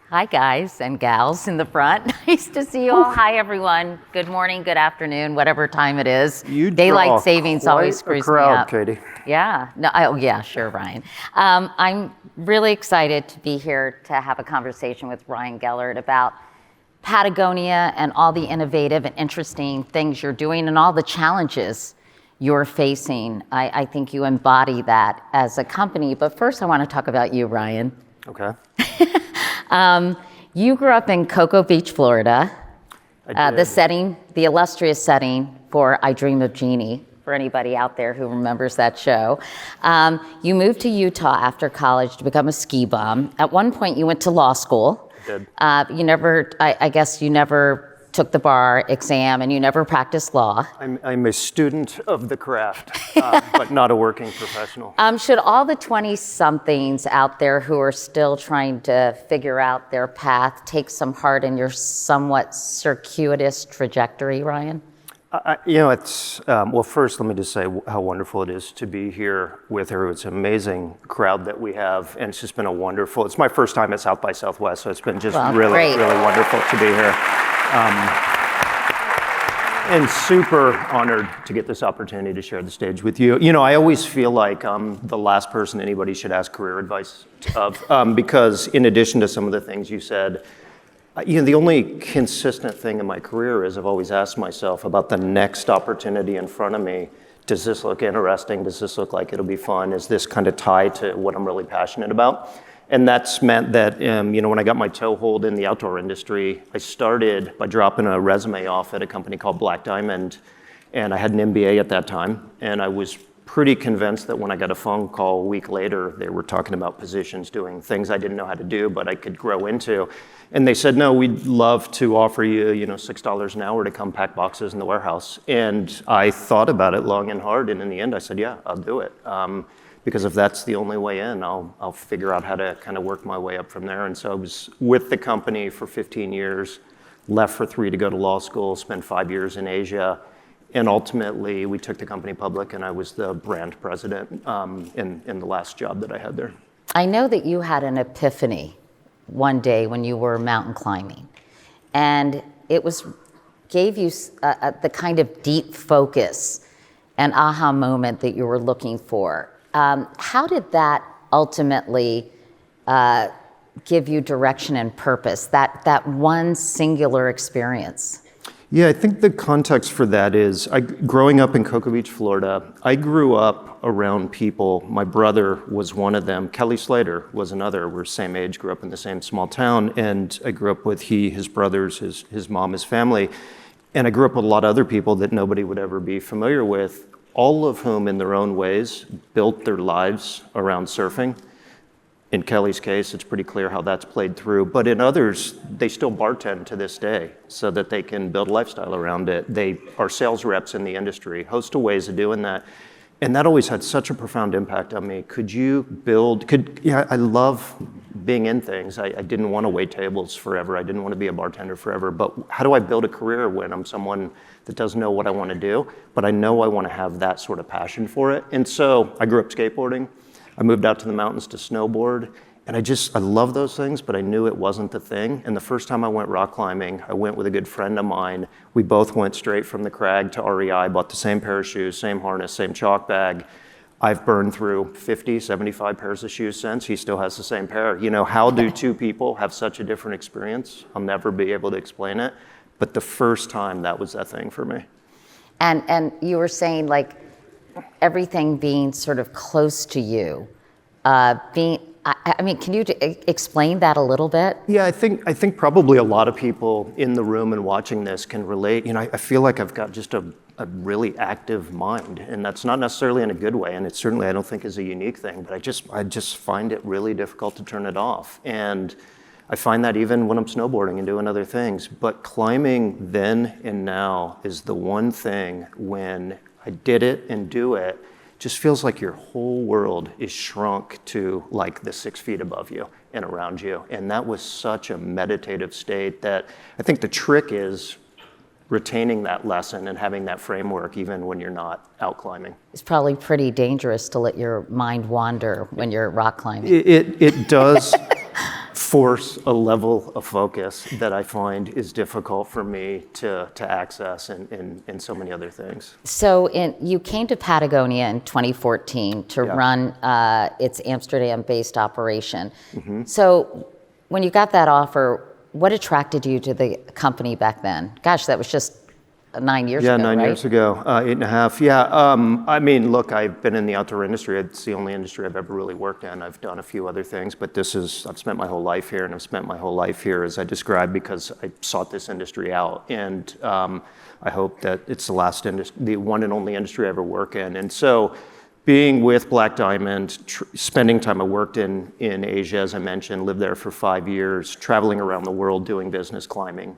Hi, guys and gals in the front. Nice to see you all. Hi, everyone. Good morning, good afternoon, whatever time it is. Daylight savings always screws me up. Katie. Yeah. No. Oh, yeah. Sure, Ryan. I'm really excited to be here to have a conversation with Ryan Gellert about Patagonia and all the innovative and interesting things you're doing and all the challenges you're facing. I think you embody that as a company. But first, I want to talk about you, Ryan. Okay. You grew up in Cocoa Beach, Florida. I did. The illustrious setting for I Dream of Jeannie, for anybody out there who remembers that show. You moved to Utah after college to become a ski bum. At one point, you went to law school. I did. I guess you never took the bar exam and you never practiced law. I'm a student of the craft, but not a working professional. Should all the 20-somethings out there who are still trying to figure out their path take some heart in your somewhat circuitous trajectory, Ryan? It's, well, first, let me just say how wonderful it is to be here with her. It's an amazing crowd that we have, and it's just been it's my first time at South by Southwest, so it's been just really wonderful to be here. And super honored to get this opportunity to share the stage with you. You know, I always feel like I'm the last person anybody should ask career advice of, because in addition to some of the things you said, the only consistent thing in my career is I've always asked myself about the next opportunity in front of me. Does this look interesting? Does this look like it'll be fun? Is this kind of tied to what I'm really passionate about? And that's meant that, when I got my toehold in the outdoor industry, I started by dropping a resume off at a company called Black Diamond, and I had an MBA at that time, and I was pretty convinced that when I got a phone call a week later, they were talking about positions doing things I didn't know how to do, but I could grow into. And they said, no, we'd love to offer you, $6 an hour to come pack boxes in the warehouse. And I thought about it long and hard, and in the end, I said, yeah, I'll do it. Because if that's the only way in, I'll figure out how to kind of work my way up from there. And so I was with the company for 15 years, left for 3 to go to law school, spent 5 years in Asia, and ultimately we took the company public, and I was the brand president in the last job that I had there. I know that you had an epiphany one day when you were mountain climbing, and it gave you the kind of deep focus and aha moment that you were looking for. How did that ultimately give you direction and purpose, that one singular experience? Yeah, I think the context for that is, growing up in Cocoa Beach, Florida, I grew up around people. My brother was one of them. Kelly Slater was another. We're same age, grew up in the same small town, and I grew up with his brothers, his mom, his family. And I grew up with a lot of other people that nobody would ever be familiar with, all of whom in their own ways built their lives around surfing. In Kelly's case, it's pretty clear how that's played through, but in others, they still bartend to this day so that they can build a lifestyle around it. They are sales reps in the industry, host of ways of doing that. And that always had such a profound impact on me. I love being in things. I didn't want to wait tables forever. I didn't want to be a bartender forever, but how do I build a career when I'm someone that doesn't know what I want to do, but I know I want to have that sort of passion for it? And so I grew up skateboarding. I moved out to the mountains to snowboard, and I love those things, but I knew it wasn't the thing. And the first time I went rock climbing, I went with a good friend of mine. We both went straight from the crag to REI, bought the same pair of shoes, same harness, same chalk bag. I've burned through 50, 75 pairs of shoes since. He still has the same pair. How do two people have such a different experience? I'll never be able to explain it. But the first time, that was that thing for me. And you were saying, like, everything being sort of close to you, can you explain that a little bit? Yeah, I think probably a lot of people in the room and watching this can relate. I feel like I've got just a really active mind, and that's not necessarily in a good way, and it certainly I don't think is a unique thing, but I just find it really difficult to turn it off. And I find that even when I'm snowboarding and doing other things. But climbing then and now is the one thing when I did it and do it, just feels like your whole world is shrunk to like the 6 feet above you and around you. And that was such a meditative state that I think the trick is retaining that lesson and having that framework even when you're not out climbing. It's probably pretty dangerous to let your mind wander when you're rock climbing. It does force a level of focus that I find is difficult for me to access in so many other things. So you came to Patagonia in 2014 to run its Amsterdam-based operation. Mm-hmm. So when you got that offer, what attracted you to the company back then? Gosh, that was just 9 years ago, Yeah, 9 right? years ago, 8.5. Yeah, I mean, look, I've been in the outdoor industry. It's the only industry I've ever really worked in. I've done a few other things, but I've spent my whole life here, and I've spent my whole life here, as I described, because I sought this industry out. And I hope that it's the one and only industry I ever work in. And so being with Black Diamond, spending time, I worked in Asia, as I mentioned, lived there for 5 years, traveling around the world doing business climbing.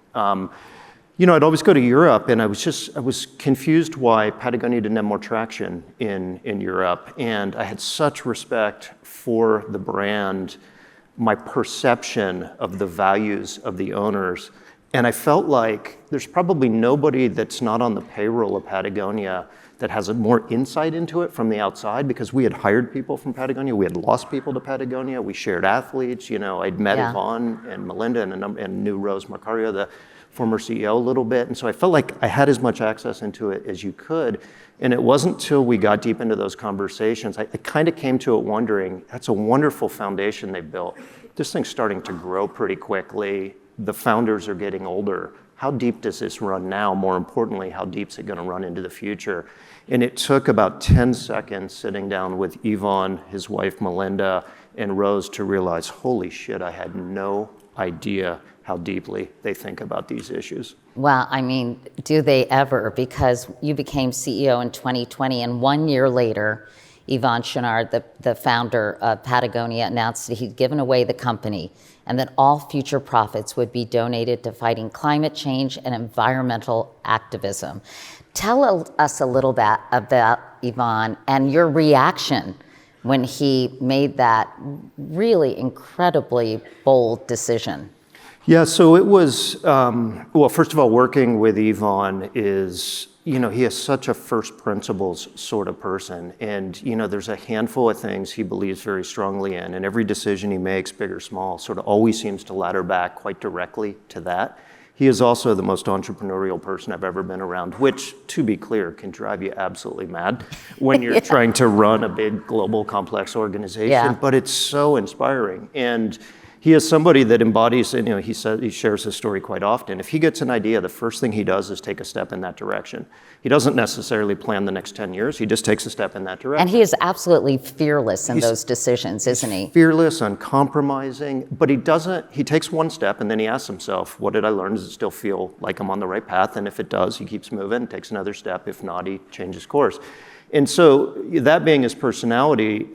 I'd always go to Europe, and I was confused why Patagonia didn't have more traction in Europe. And I had such respect for the brand, my perception of the values of the owners. And I felt like there's probably nobody that's not on the payroll of Patagonia that has more insight into it from the outside, because we had hired people from Patagonia, we had lost people to Patagonia, we shared athletes. I'd met Yvonne and Melinda and knew Rose Marcario, the former CEO, a little bit. And so I felt like I had as much access into it as you could. And it wasn't until we got deep into those conversations, I kind of came to it wondering, that's a wonderful foundation they built. This thing's starting to grow pretty quickly. The founders are getting older. How deep does this run now? More importantly, how deep is it going to run into the future? And it took about 10 seconds sitting down with Yvonne, his wife Melinda, and Rose to realize, holy shit, I had no idea how deeply they think about these issues. Well, I mean, do they ever? Because you became CEO in 2020, and 1 year later, Yvon Chouinard, the founder of Patagonia, announced that he'd given away the company and that all future profits would be donated to fighting climate change and environmental activism. Tell us a little bit about Yvon and your reaction when he made that really incredibly bold decision. Yeah, so it was, well, first of all, working with Yvon is, he is such a first principles sort of person. And, there's a handful of things he believes very strongly in. And every decision he makes, big or small, sort of always seems to ladder back quite directly to that. He is also the most entrepreneurial person I've ever been around, which, to be clear, can drive you absolutely mad when you're trying to run a big, global, complex organization. Yeah. But it's so inspiring. And he is somebody that embodies, he shares his story quite often. If he gets an idea, the first thing he does is take a step in that direction. He doesn't necessarily plan the next 10 years. He just takes a step in that direction. And he is absolutely fearless in those decisions, isn't he? Fearless, uncompromising, but he takes one step and then he asks himself, what did I learn? Does it still feel like I'm on the right path? And if it does, he keeps moving, takes another step. If not, he changes course. And so that being his personality,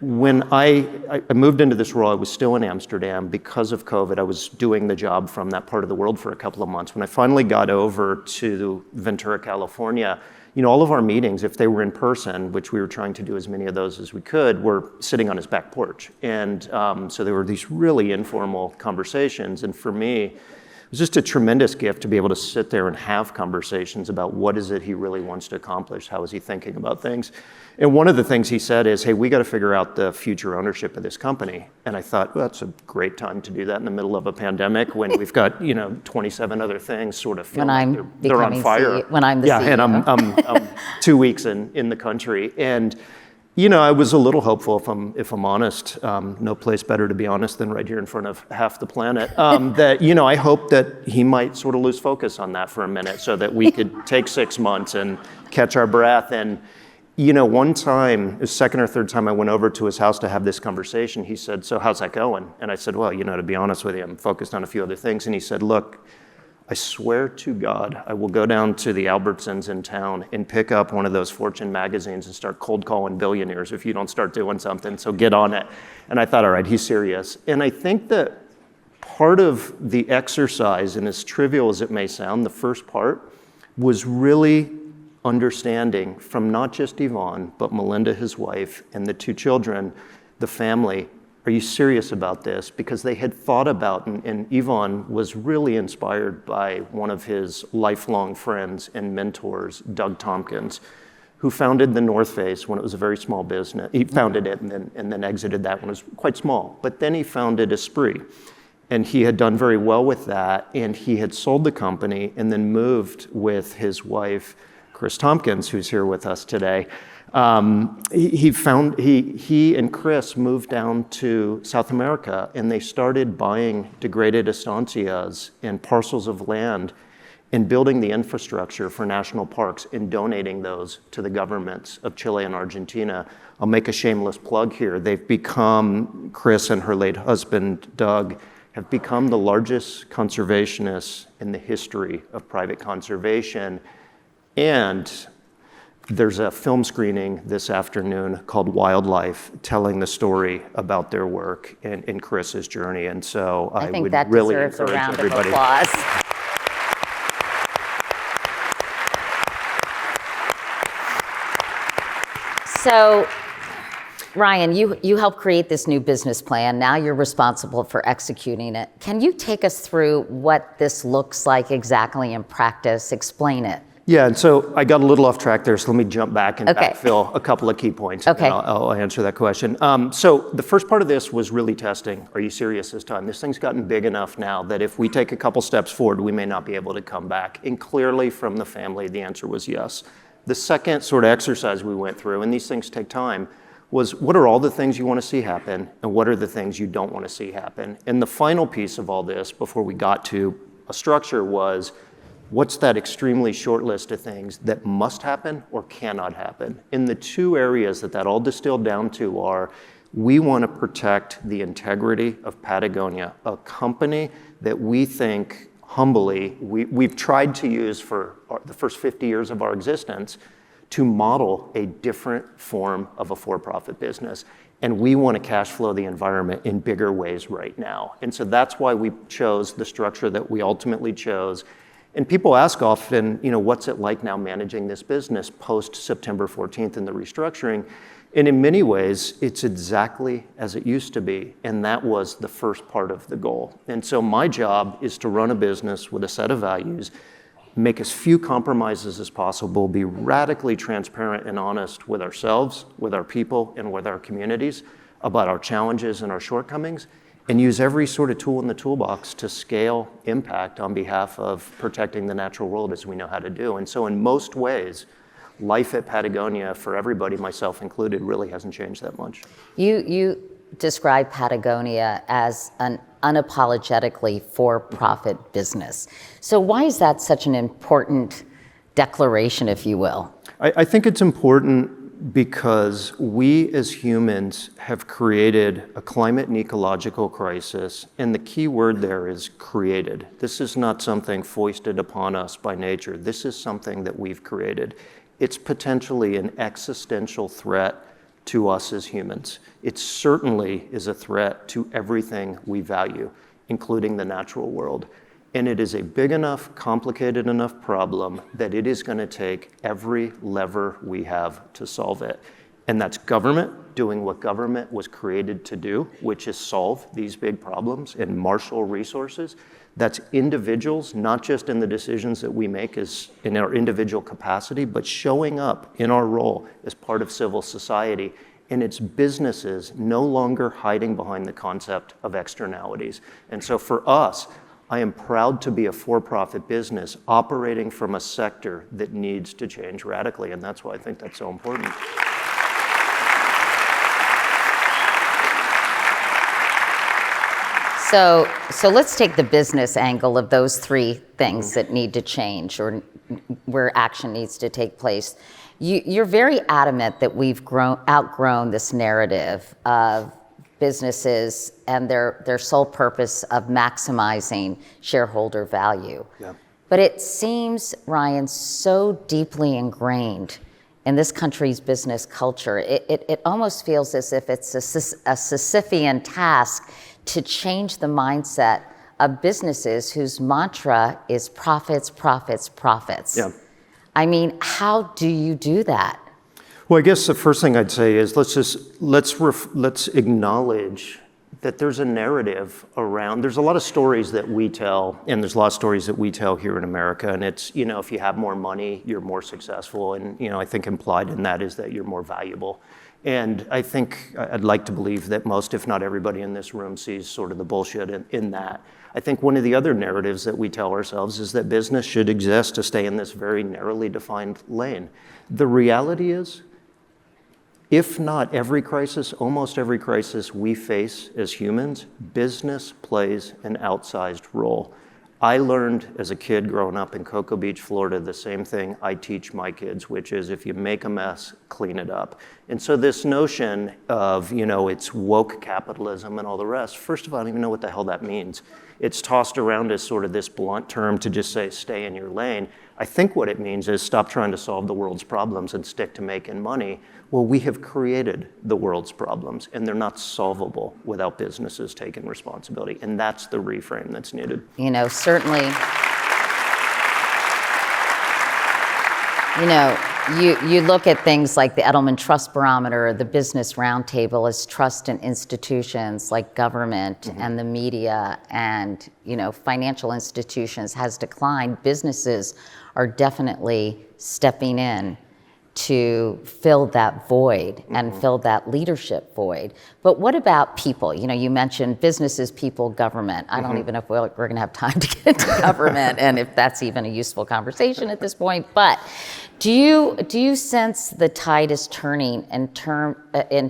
when I moved into this role, I was still in Amsterdam because of COVID. I was doing the job from that part of the world for a couple of months. When I finally got over to Ventura, California, all of our meetings, if they were in person, which we were trying to do as many of those as we could, were sitting on his back porch. And so there were these really informal conversations. And for me, it was just a tremendous gift to be able to sit there and have conversations about what is it he really wants to accomplish, how is he thinking about things. And one of the things he said is, hey, we got to figure out the future ownership of this company. And I thought, well, that's a great time to do that in the middle of a pandemic when we've got, 27 other things sort of feel like they're on fire. When I'm the CEO. Yeah, and I'm 2 weeks in the country. And, I was a little hopeful, if I'm honest, no place better to be honest than right here in front of half the planet, that, I hope that he might sort of lose focus on that for a minute so that we could take 6 months and catch our breath. And, one time, the second or third time I went over to his house to have this conversation, he said, so how's that going? And I said, well, to be honest with you, I'm focused on a few other things. And he said, look, I swear to God, I will go down to the Albertsons in town and pick up one of those Fortune magazines and start cold calling billionaires if you don't start doing something, so get on it. And I thought, all right, he's serious. And I think that part of the exercise, and as trivial as it may sound, the first part was really understanding from not just Yvon, but Melinda, his wife, and the 2 children, the family, are you serious about this? Because they had thought about, and Yvon was really inspired by one of his lifelong friends and mentors, Doug Tompkins, who founded the North Face when it was a very small business. He founded it and then exited that when it was quite small. But then he founded Esprit. And he had done very well with that, and he had sold the company and then moved with his wife, Chris Tompkins, who's here with us today. He and Chris moved down to South America, and they started buying degraded estancias and parcels of land and building the infrastructure for national parks and donating those to the governments of Chile and Argentina. I'll make a shameless plug here. They've become, Chris and her late husband, Doug, have become the largest conservationists in the history of private conservation. And there's a film screening this afternoon called Wildlife, telling the story about their work and Chris's journey. And so I think would that really deserves a encourage round everybody. of applause. So, Ryan, you helped create this new business plan. Now you're responsible for executing it. Can you take us through what this looks like exactly in practice? Explain it. Yeah, and so I got a little off track there, so let me jump back and backfill a couple of key points. Okay. And I'll answer that question. So the first part of this was really testing. Are you serious this time? This thing's gotten big enough now that if we take a couple steps forward, we may not be able to come back. And clearly from the family, the answer was yes. The second sort of exercise we went through, and these things take time, was what are all the things you want to see happen and what are the things you don't want to see happen? And the final piece of all this before we got to a structure was what's that extremely short list of things that must happen or cannot happen? And the two areas that all distilled down to are we want to protect the integrity of Patagonia, a company that we think humbly we've tried to use for the first 50 years of our existence to model a different form of a for-profit business. And we want to cash flow the environment in bigger ways right now. And so that's why we chose the structure that we ultimately chose. And people ask often, what's it like now managing this business post September 14th and the restructuring? And in many ways, it's exactly as it used to be. And that was the first part of the goal. And so my job is to run a business with a set of values, make as few compromises as possible, be radically transparent and honest with ourselves, with our people, and with our communities about our challenges and our shortcomings, and use every sort of tool in the toolbox to scale impact on behalf of protecting the natural world as we know how to do. And so in most ways, life at Patagonia for everybody, myself included, really hasn't changed that much. You describe Patagonia as an unapologetically for-profit business. So why is that such an important declaration, if you will? I think it's important because we as humans have created a climate and ecological crisis, and the key word there is created. This is not something foisted upon us by nature. This is something that we've created. It's potentially an existential threat to us as humans. It certainly is a threat to everything we value, including the natural world. And it is a big enough, complicated enough problem that it is going to take every lever we have to solve it. And that's government doing what government was created to do, which is solve these big problems and marshal resources. That's individuals, not just in the decisions that we make as in our individual capacity, but showing up in our role as part of civil society. And it's businesses no longer hiding behind the concept of externalities. And so for us, I am proud to be a for-profit business operating from a sector that needs to change radically. And that's why I think that's so important. So let's take the business angle of those three things that need to change or where action needs to take place. You're very adamant that we've outgrown this narrative of businesses and their sole purpose of maximizing shareholder value. Yeah. But it seems, Ryan, so deeply ingrained in this country's business culture. It almost feels as if it's a Sisyphean task to change the mindset of businesses whose mantra is profits, profits, profits. Yeah. I mean, how do you do that? Well, I guess the first thing I'd say is let's acknowledge that there's a narrative around, there's a lot of stories that we tell, and there's a lot of stories that we tell here in America, and it's, if you have more money, you're more successful, and, I think implied in that is that you're more valuable. And I think, I'd like to believe that most, if not everybody in this room sees sort of the bullshit in that. I think one of the other narratives that we tell ourselves is that business should exist to stay in this very narrowly defined lane. The reality is, if not every crisis, almost every crisis we face as humans, business plays an outsized role. I learned as a kid growing up in Cocoa Beach, Florida, the same thing I teach my kids, which is if you make a mess, clean it up. And so this notion of, it's woke capitalism and all the rest, first of all, I don't even know what the hell that means. It's tossed around as sort of this blunt term to just say, stay in your lane. I think what it means is stop trying to solve the world's problems and stick to making money. Well, we have created the world's problems, and they're not solvable without businesses taking responsibility. And that's the reframe that's needed. Certainly, you look at things like the Edelman Trust Barometer, or the Business Roundtable, as trust in institutions like government and the media and, financial institutions has declined. Businesses are definitely stepping in to fill that void and fill that leadership void. But what about people? You mentioned businesses, people, government. I don't even know if we're going to have time to get into government and if that's even a useful conversation at this point. But do you sense the tide is turning in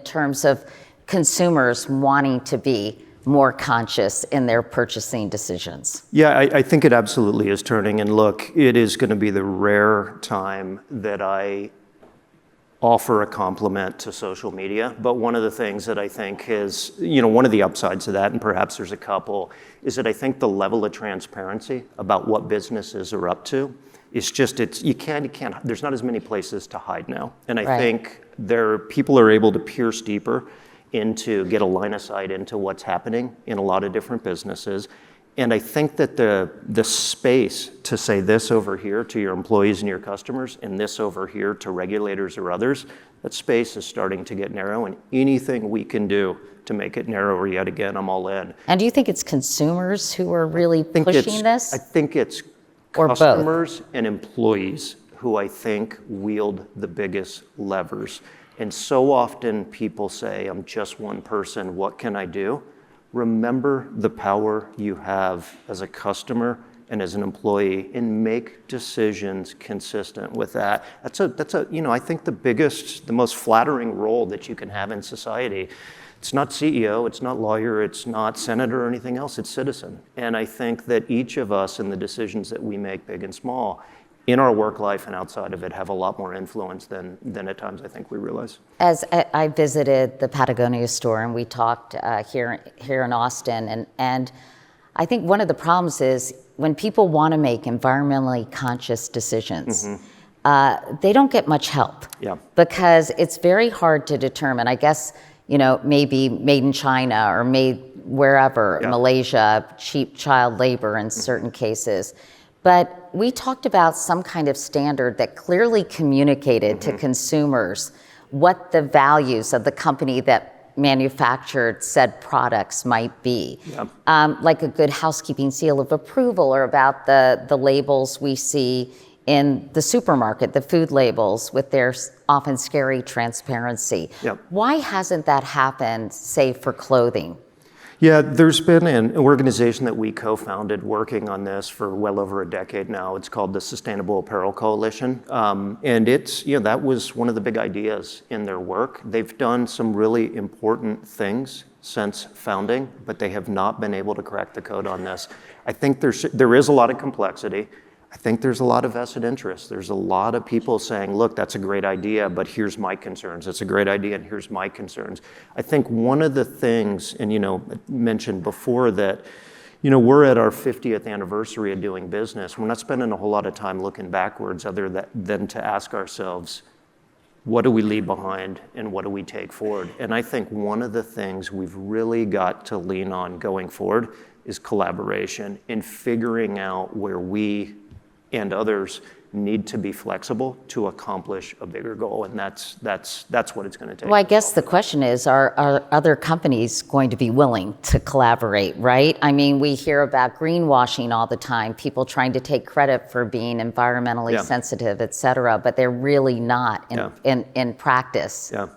terms of consumers wanting to be more conscious in their purchasing decisions? Yeah, I think it absolutely is turning. And look, it is going to be the rare time that I offer a compliment to social media. But one of the things that I think is, one of the upsides of that, and perhaps there's a couple, is that I think the level of transparency about what businesses are up to is just, you can't, there's not as many places to hide now. And I think people are able to pierce deeper get a line of sight into what's happening in a lot of different businesses. And I think that the space to say this over here to your employees and your customers and this over here to regulators or others, that space is starting to get narrow, and anything we can do to make it narrower yet again, I'm all in. And do you think it's consumers who are really pushing this? I think it's customers and employees who I think wield the biggest levers. And so often people say, I'm just one person, what can I do? Remember the power you have as a customer and as an employee, and make decisions consistent with that. That's I think the most flattering role that you can have in society. It's not CEO, it's not lawyer, it's not senator or anything else, it's citizen. And I think that each of us in the decisions that we make, big and small, in our work life and outside of it, have a lot more influence than at times I think we realize. As I visited the Patagonia store and we talked here in Austin, and I think one of the problems is when people want to make environmentally conscious decisions, they don't get much help. Yeah. Because it's very hard to determine, I guess, maybe made in China or made wherever, Malaysia, cheap child labor in certain cases. But we talked about some kind of standard that clearly communicated to consumers what the values of the company that manufactured said products might be. Like a good housekeeping seal of approval, or about the labels we see in the supermarket, the food labels with their often scary transparency. Why hasn't that happened, say, for clothing? Yeah, there's been an organization that we co-founded working on this for well over a decade now. It's called the Sustainable Apparel Coalition. And it's, that was one of the big ideas in their work. They've done some really important things since founding, but they have not been able to crack the code on this. I think there is a lot of complexity. I think there's a lot of vested interest. There's a lot of people saying, look, that's a great idea, but here's my concerns. It's a great idea, and here's my concerns. I think one of the things, and I mentioned before that, we're at our 50th anniversary of doing business. We're not spending a whole lot of time looking backwards other than to ask ourselves, what do we leave behind and what do we take forward? And I think one of the things we've really got to lean on going forward is collaboration in figuring out where we and others need to be flexible to accomplish a bigger goal, and that's what it's going to take. Well, I guess the question is, are other companies going to be willing to collaborate, right? I mean, we hear about greenwashing all the time, people trying to take credit for being environmentally sensitive, et cetera, but they're really not in practice. Yeah.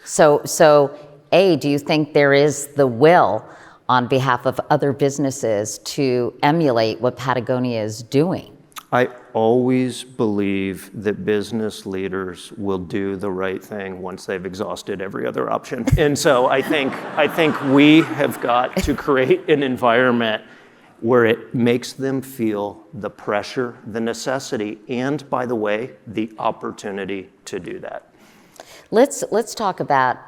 So A, do you think there is the will on behalf of other businesses to emulate what Patagonia is doing? I always believe that business leaders will do the right thing once they've exhausted every other option. And so I think we have got to create an environment where it makes them feel the pressure, the necessity, and, by the way, the opportunity to do that. Let's talk about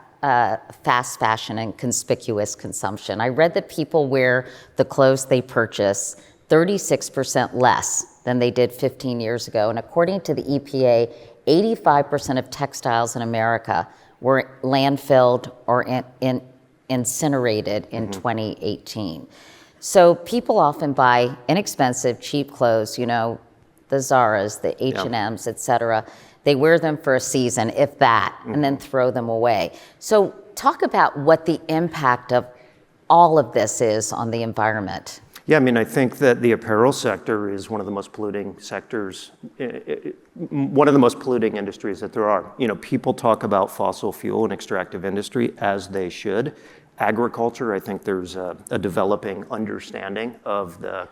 fast fashion and conspicuous consumption. I read that people wear the clothes they purchase 36% less than they did 15 years ago. And according to the EPA, 85% of textiles in America were landfilled or incinerated in 2018. So people often buy inexpensive, cheap clothes, you know, the Zaras, the H&Ms, et cetera. They wear them for a season, if that, and then throw them away. So talk about what the impact of all of this is on the environment. Yeah, I mean, I think that the apparel sector is one of the most polluting sectors, one of the most polluting industries that there are. You know, people talk about fossil fuel and extractive industry as they should. Agriculture, I think there's a developing understanding of the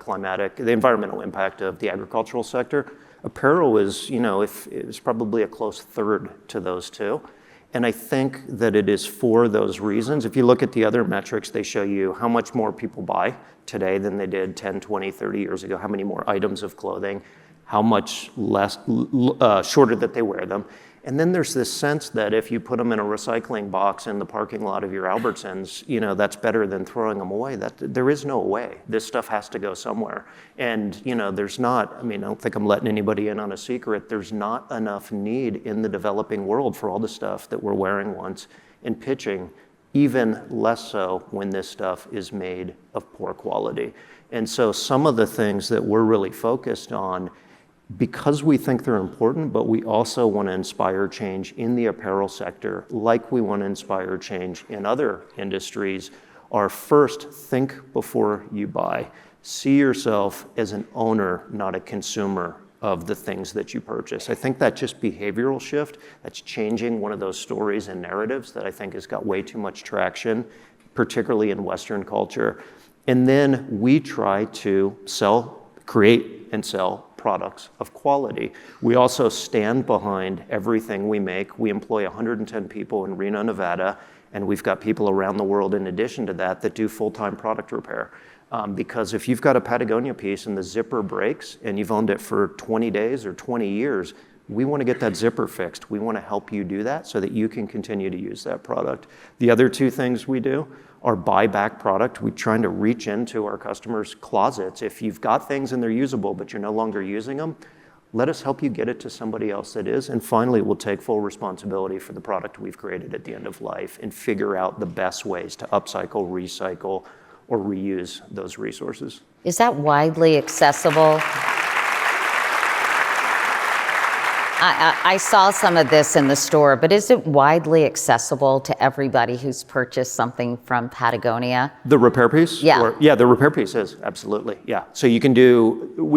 environmental impact of the agricultural sector. Apparel is, you know, is probably a close third to those two. And I think that it is for those reasons. If you look at the other metrics, they show you how much more people buy today than they did 10, 20, 30 years ago, how many more items of clothing, how much less shorter that they wear them. And then there's this sense that if you put them in a recycling box in the parking lot of your Albertsons, you know, that's better than throwing them away. There is no way. This stuff has to go somewhere. And, you know, there's not, I mean, I don't think I'm letting anybody in on a secret. There's not enough need in the developing world for all the stuff that we're wearing once and pitching, even less so when this stuff is made of poor quality. And so some of the things that we're really focused on, because we think they're important, but we also want to inspire change in the apparel sector, like we want to inspire change in other industries, are first, think before you buy. See yourself as an owner, not a consumer of the things that you purchase. I think that just behavioral shift, that's changing one of those stories and narratives that I think has got way too much traction, particularly in Western culture. And then we try to create and sell products of quality. We also stand behind everything we make. We employ 110 people in Reno, Nevada, and we've got people around the world in addition to that do full-time product repair. Because if you've got a Patagonia piece and the zipper breaks and you've owned it for 20 days or 20 years, we want to get that zipper fixed. We want to help you do that so that you can continue to use that product. The other two things we do are buy back product. We're trying to reach into our customers' closets. If you've got things and they're usable, but you're no longer using them, let us help you get it to somebody else that is. And finally, we'll take full responsibility for the product we've created at the end of life and figure out the best ways to upcycle, recycle, or reuse those resources. Is that widely accessible? I saw some of this in the store, but is it widely accessible to everybody who's purchased something from Patagonia? The repair piece? Yeah. Yeah, the repair piece is, absolutely, yeah. So we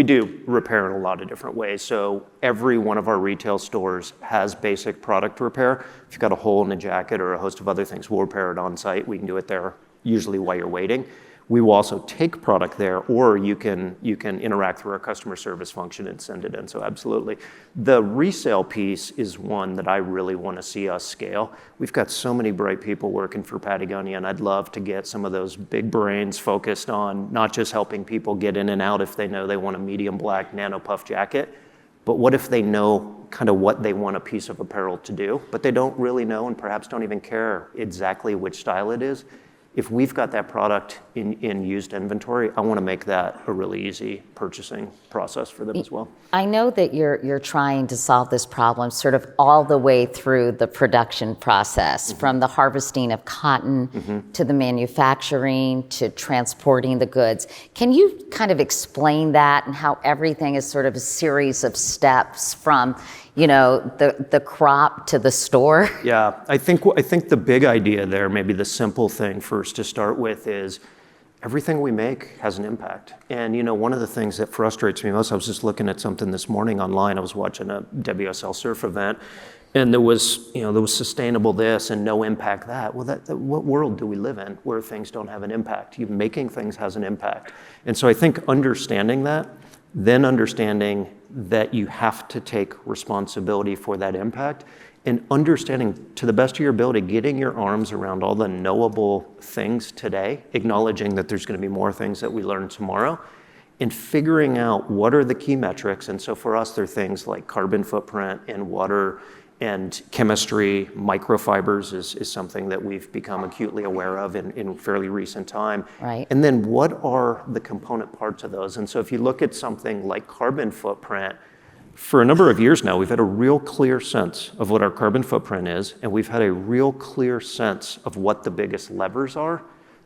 do repair in a lot of different ways. So every one of our retail stores has basic product repair. If you've got a hole in a jacket or a host of other things, we'll repair it on site. We can do it there, usually while you're waiting. We will also take product there, or you can interact through our customer service function and send it in, so absolutely. The resale piece is one that I really want to see us scale. We've got so many bright people working for Patagonia, and I'd love to get some of those big brains focused on not just helping people get in and out if they know they want a medium black nano puff jacket, but what if they know kind of what they want a piece of apparel to do, but they don't really know and perhaps don't even care exactly which style it is. if we've got that product in used inventory, I want to make that a really easy purchasing process for them as well. I know that you're trying to solve this problem sort of all the way through the production process, from the harvesting of cotton to the manufacturing to transporting the goods. Can you kind of explain that and how everything is sort of a series of steps from, the crop to the store? Yeah, I think the big idea there, maybe the simple thing first to start with, is everything we make has an impact. And one of the things that frustrates me most, I was just looking at something this morning online. I was watching a WSL surf event, and there was sustainable this and no impact that. Well, what world do we live in where things don't have an impact? Making things has an impact. And so I think understanding that, then understanding that you have to take responsibility for that impact, and understanding to the best of your ability, getting your arms around all the knowable things today, acknowledging that there's going to be more things that we learn tomorrow, and figuring out what are the key metrics. And so for us, there are things like carbon footprint and water and chemistry. Microfibers is something that we've become acutely aware of in fairly recent time. Right. And then what are the component parts of those? And so if you look at something like carbon footprint, for a number of years now, we've had a real clear sense of what our carbon footprint is, and we've had a real clear sense of what the biggest levers are.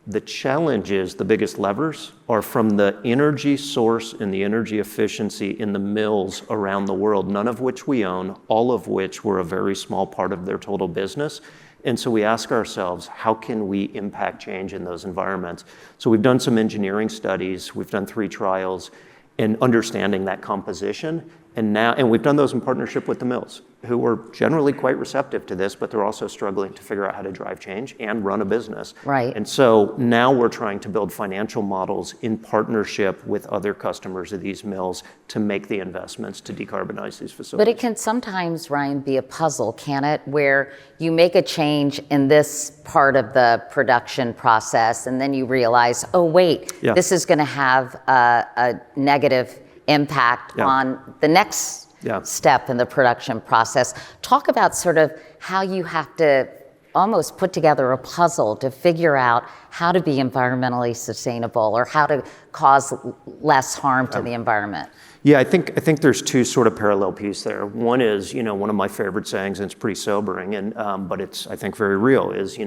The challenge is the biggest levers are from the energy source and the energy efficiency in the mills around the world, none of which we own, all of which were a very small part of their total business. And so we ask ourselves, how can we impact change in those environments? So we've done some engineering studies, we've done 3 trials in understanding that composition. And we've done those in partnership with the mills, who are generally quite receptive to this, but they're also struggling to figure out how to drive change and run a business. Right. And so now we're trying to build financial models in partnership with other customers of these mills to make the investments to decarbonize these facilities. But it can sometimes, Ryan, be a puzzle, can it? Where you make a change in this part of the production process, and then you realize, oh, wait, this is going to have a negative impact on the next step in the production process. Talk about sort of how you have to almost put together a puzzle to figure out how to be environmentally sustainable or how to cause less harm to the environment. Yeah, I think there's 2 sort of parallel pieces there. One is, one of my favorite sayings, and it's pretty sobering, and but it's, I think, very real, is,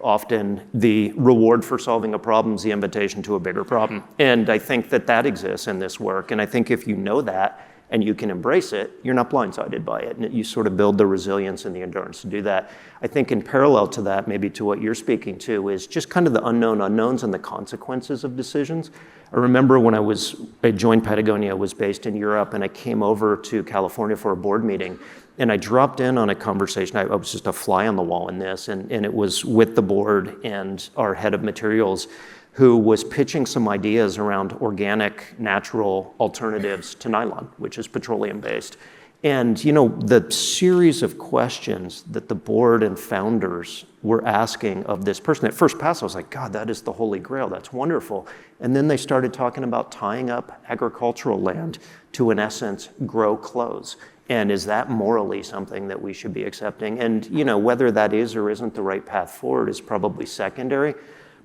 often the reward for solving a problem is the invitation to a bigger problem. And I think that exists in this work. And I think if you know that and you can embrace it, you're not blindsided by it. And you sort of build the resilience and the endurance to do that. I think in parallel to that, maybe to what you're speaking to, is just kind of the unknown unknowns and the consequences of decisions. I remember when I joined Patagonia, I was based in Europe, and I came over to California for a board meeting, and I dropped in on a conversation. I was just a fly on the wall in this, and it was with the board and our head of materials, who was pitching some ideas around organic, natural alternatives to nylon, which is petroleum-based. And the series of questions that the board and founders were asking of this person, at first pass, I was like, God, that is the holy grail, that's wonderful. And then they started talking about tying up agricultural land to, in essence, grow clothes. And is that morally something that we should be accepting? And whether that is or isn't the right path forward is probably secondary.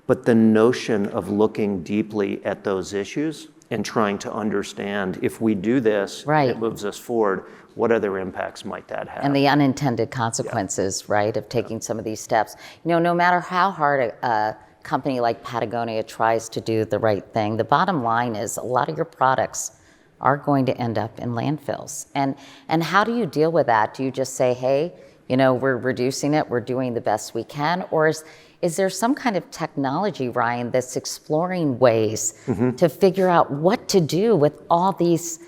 But the notion of looking deeply at those issues and trying to understand, if we do this, it moves us forward, what other impacts might that have? And the unintended consequences, of taking some of these steps. No matter how hard a company like Patagonia tries to do the right thing, the bottom line is a lot of your products are going to end up in landfills. And how do you deal with that? Do you just say, hey, we're reducing it, we're doing the best we can? Or is there some kind of technology, Ryan, that's exploring ways to figure out what to do with all these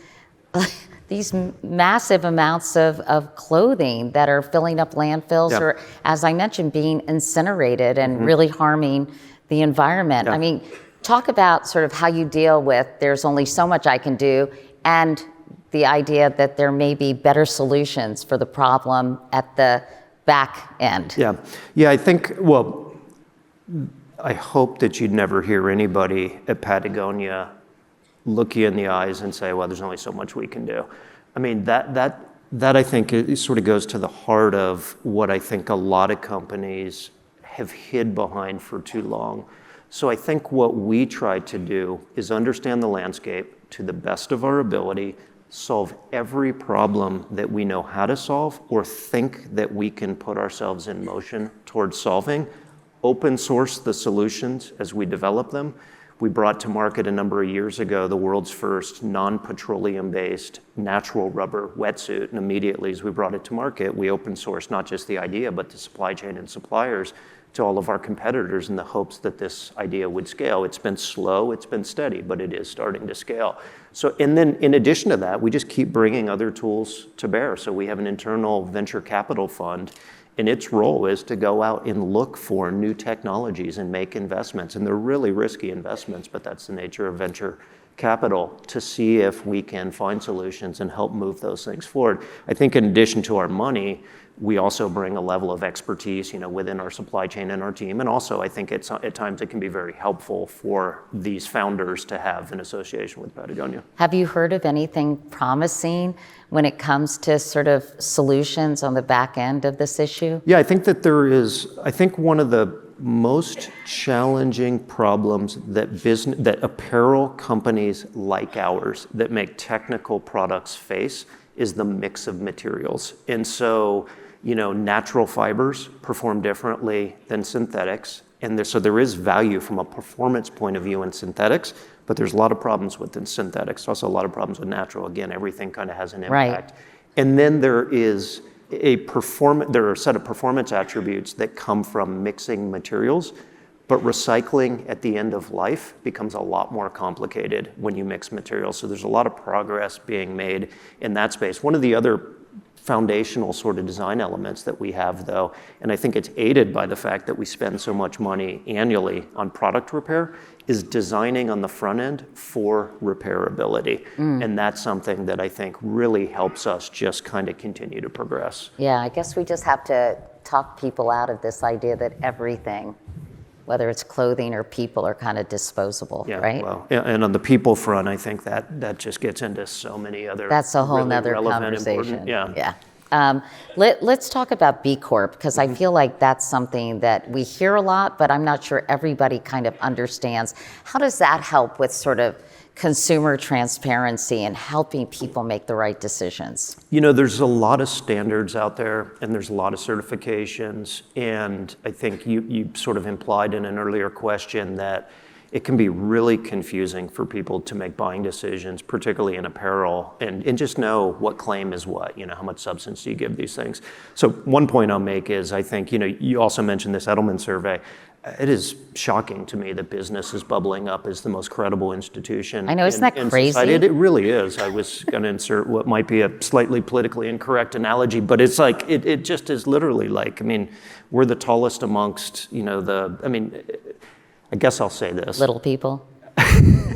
massive amounts of clothing that are filling up landfills or, as I mentioned, being incinerated and really harming the environment? I mean, talk about sort of how you deal with there's only so much I can do, and the idea that there may be better solutions for the problem at the back end. Yeah, I think, I hope that you'd never hear anybody at Patagonia look you in the eyes and say, well, there's only so much we can do. I mean, that I think it sort of goes to the heart of what I think a lot of companies have hid behind for too long. So I think what we try to do is understand the landscape to the best of our ability, solve every problem that we know how to solve or think that we can put ourselves in motion towards solving, open source the solutions as we develop them. We brought to market a number of years ago the world's first non-petroleum-based natural rubber wetsuit, and immediately as we brought it to market, we open sourced not just the idea, but the supply chain and suppliers to all of our competitors in the hopes that this idea would scale. It's been slow, it's been steady, but it is starting to scale. So, and then in addition to that, we just keep bringing other tools to bear. So we have an internal venture capital fund, and its role is to go out and look for new technologies and make investments. And they're really risky investments, but that's the nature of venture capital, to see if we can find solutions and help move those things forward. I think in addition to our money, we also bring a level of expertise, within our supply chain and our team. And also, I think at times it can be very helpful for these founders to have an association with Patagonia. Have you heard of anything promising when it comes to sort of solutions on the back end of this issue? Yeah, I think that there is. I think one of the most challenging problems that apparel companies like ours that make technical products face is the mix of materials. And so, natural fibers perform differently than synthetics. And so there is value from a performance point of view in synthetics, but there's a lot of problems with synthetics. Also a lot of problems with natural. Again, everything kind of has an impact. Right. And then there are a set of performance attributes that come from mixing materials, but recycling at the end of life becomes a lot more complicated when you mix materials. So there's a lot of progress being made in that space. One of the other foundational sort of design elements that we have, though, and I think it's aided by the fact that we spend so much money annually on product repair, is designing on the front end for repairability. And that's something that I think really helps us just kind of continue to progress. Yeah, I guess we just have to talk people out of this idea that everything, whether it's clothing or people, are kind of disposable, right? Well, and on the people front, I think that just gets into so many other. That's a whole really nother relevant, conversation. Yeah. Let's talk about B Corp, because I feel like that's something that we hear a lot, but I'm not sure everybody kind of understands. How does that help with sort of consumer transparency and helping people make the right decisions? There's a lot of standards out there, and there's a lot of certifications, and I think you sort of implied in an earlier question that it can be really confusing for people to make buying decisions, particularly in apparel, and just know what claim is what, how much substance do you give these things. So one point I'll make is, I think, you also mentioned this Edelman survey. It is shocking to me that business is bubbling up as the most credible institution. I know, isn't that crazy? Society. It really is. I was going to insert what might be a slightly politically incorrect analogy, but it's like, it just is literally like, we're the tallest amongst, I guess I'll say this. Little people? I'm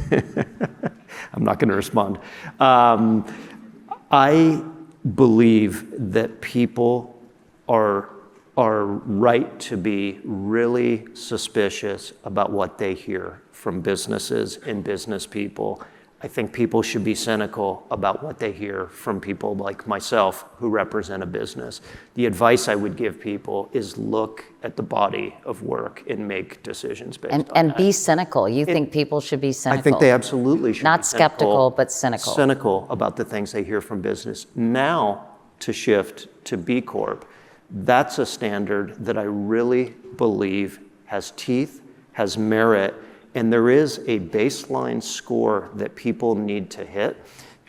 not going to respond. I believe that people are right to be really suspicious about what they hear from businesses and business people. I think people should be cynical about what they hear from people like myself who represent a business. The advice I would give people is look at the body of work and make decisions based on that. And be cynical. You think people should be cynical? I think they absolutely should Not be cynical. skeptical, but cynical. Cynical about the things they hear from business. Now, to shift to B Corp, that's a standard that I really believe has teeth, has merit, and there is a baseline score that people need to hit.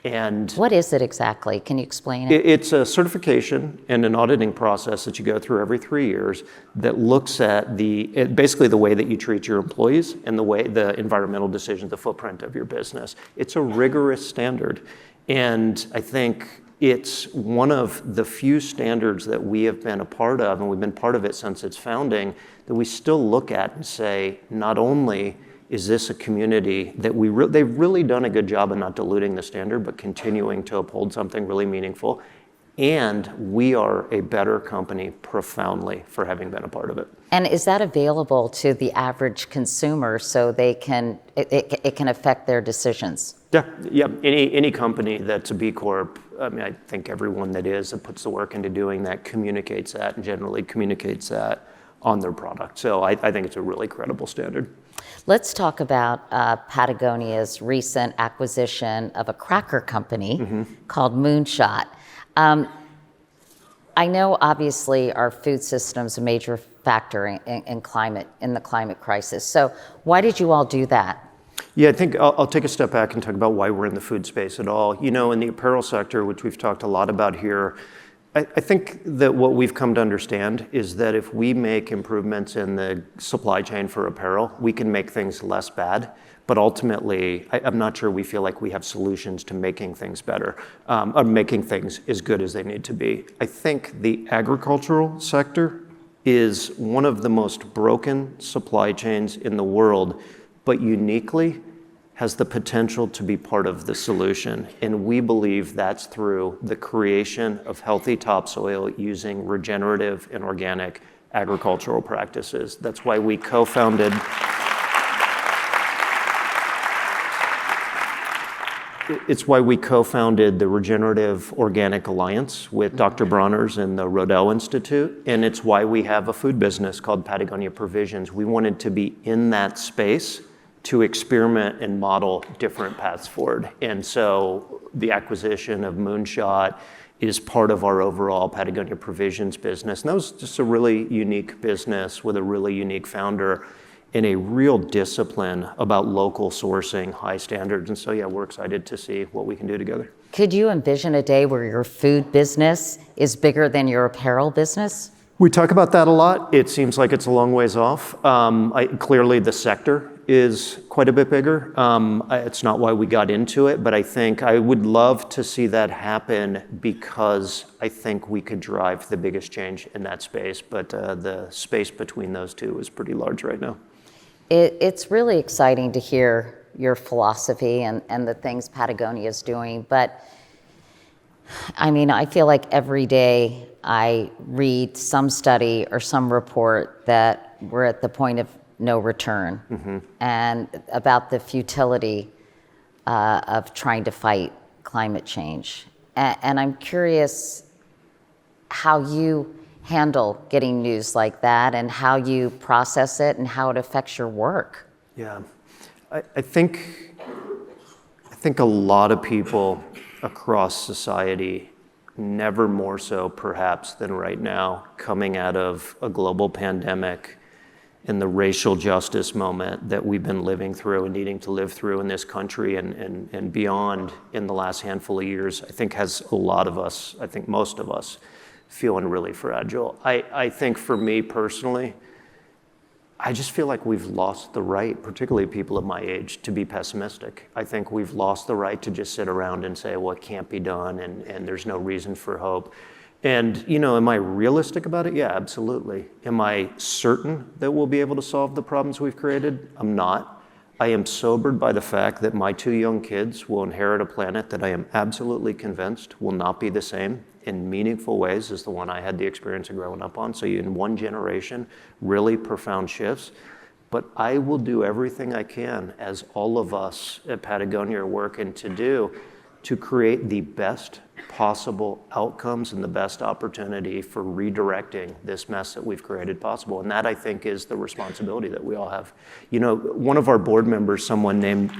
And what is it exactly? Can you explain it? It's a certification and an auditing process that you go through every 3 years that looks at basically the way that you treat your employees and the environmental decisions, the footprint of your business. It's a rigorous standard. And I think it's one of the few standards that we have been a part of, and we've been part of it since its founding, that we still look at and say, not only is this a community that they've really done a good job of not diluting the standard, but continuing to uphold something really meaningful. And we are a better company profoundly for having been a part of it. And is that available to the average consumer so it can affect their decisions? Yeah. Any company that's a B Corp, I think everyone that puts the work into doing that communicates that and generally communicates that on their product. So I think it's a really credible standard. Let's talk about Patagonia's recent acquisition of a cracker company called Moonshot. I know obviously our food system's a major factor in the climate crisis. So why did you all do that? Yeah, I think I'll take a step back and talk about why we're in the food space at all. You know, in the apparel sector, which we've talked a lot about here, I think that what we've come to understand is that if we make improvements in the supply chain for apparel, we can make things less bad. But ultimately, I'm not sure we feel like we have solutions to making things better, or making things as good as they need to be. I think the agricultural sector is one of the most broken supply chains in the world, but uniquely has the potential to be part of the solution. And we believe that's through the creation of healthy topsoil using regenerative and organic agricultural practices. That's why we co-founded the Regenerative Organic Alliance with Dr. Bronner's and the Rodell Institute, and it's why we have a food business called Patagonia Provisions. We wanted to be in that space to experiment and model different paths forward. And so the acquisition of Moonshot is part of our overall Patagonia Provisions business. And that was just a really unique business with a really unique founder and a real discipline about local sourcing, high standards. And so, yeah, we're excited to see what we can do together. Could you envision a day where your food business is bigger than your apparel business? We talk about that a lot. It seems like it's a long ways off. Clearly, the sector is quite a bit bigger. It's not why we got into it, but I think I would love to see that happen because I think we could drive the biggest change in that space. But the space between those two is pretty large right now. It's really exciting to hear your philosophy and the things Patagonia is doing. But I mean, I feel like every day I read some study or some report that we're at the point of no return, and about the futility of trying to fight climate change. And I'm curious how you handle getting news like that and how you process it and how it affects your work. Yeah, I think a lot of people across society, never more so perhaps than right now, coming out of a global pandemic and the racial justice moment that we've been living through and needing to live through in this country and beyond in the last handful of years, I think has a lot of us, I think most of us, feeling really fragile. I think for me personally, I just feel like we've lost the right, particularly people of my age, to be pessimistic. I think we've lost the right to just sit around and say, well, it can't be done and there's no reason for hope. And, you know, am I realistic about it? Yeah, absolutely. Am I certain that we'll be able to solve the problems we've created? I'm not. I am sobered by the fact that my 2 young kids will inherit a planet that I am absolutely convinced will not be the same in meaningful ways as the one I had the experience of growing up on. So in one generation, really profound shifts. But I will do everything I can, as all of us at Patagonia are working to do, to create the best possible outcomes and the best opportunity for redirecting this mess that we've created possible. And that, I think, is the responsibility that we all have. You know, one of our board members, someone named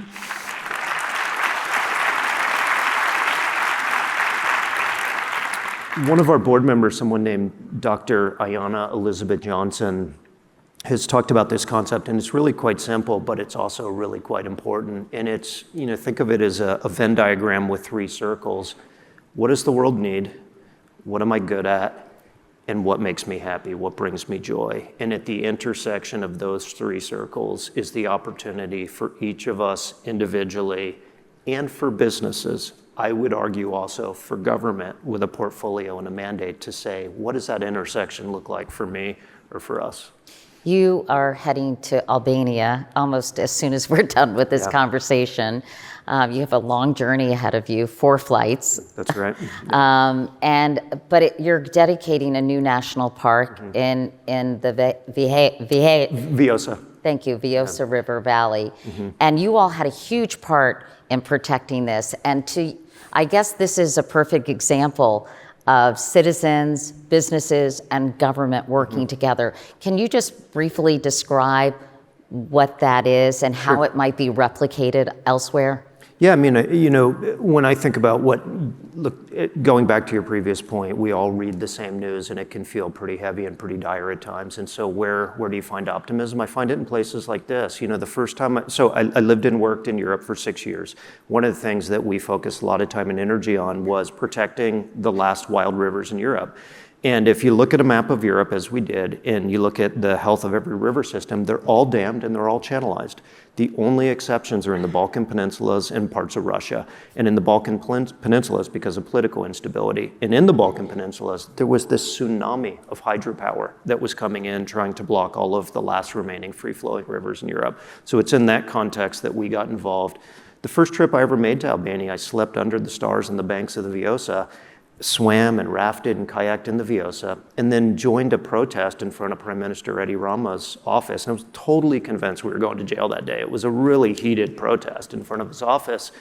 Dr. Ayanna Elizabeth Johnson has talked about this concept, and it's really quite simple, but it's also really quite important. And it's, you know, think of it as a Venn diagram with 3 circles. What does the world need? What am I good at? And what makes me happy? What brings me joy? And at the intersection of those 3 circles is the opportunity for each of us individually and for businesses, I would argue also for government with a portfolio and a mandate to say, what does that intersection look like for me or for us? You are heading to Albania almost as soon as we're done with this conversation. You have a long journey ahead of you, 4 flights. That's right. You're dedicating a new national park in the Vjosa. Thank you, Vjosa River Valley. And you all had a huge part in protecting this. And I guess this is a perfect example of citizens, businesses, and government working together. Can you just briefly describe what that is and how it might be replicated elsewhere? Yeah, I mean, when I think about going back to your previous point, we all read the same news and it can feel pretty heavy and pretty dire at times. And so where do you find optimism? I find it in places like this. The first time, I lived and worked in Europe for 6 years. One of the things that we focused a lot of time and energy on was protecting the last wild rivers in Europe. And if you look at a map of Europe, as we did, and you look at the health of every river system, they're all dammed and they're all channelized. The only exceptions are in the Balkan peninsulas and parts of Russia. And in the Balkan peninsulas, because of political instability, and in the Balkan peninsulas, there was this tsunami of hydropower that was coming in, trying to block all of the last remaining free-flowing rivers in Europe. So it's in that context that we got involved. The first trip I ever made to Albania, I slept under the stars on the banks of the Vjosa, swam and rafted and kayaked in the Vjosa, and then joined a protest in front of Prime Minister Edi Rama's office. And I was totally convinced we were going to jail that day. It was a really heated protest in front of his office.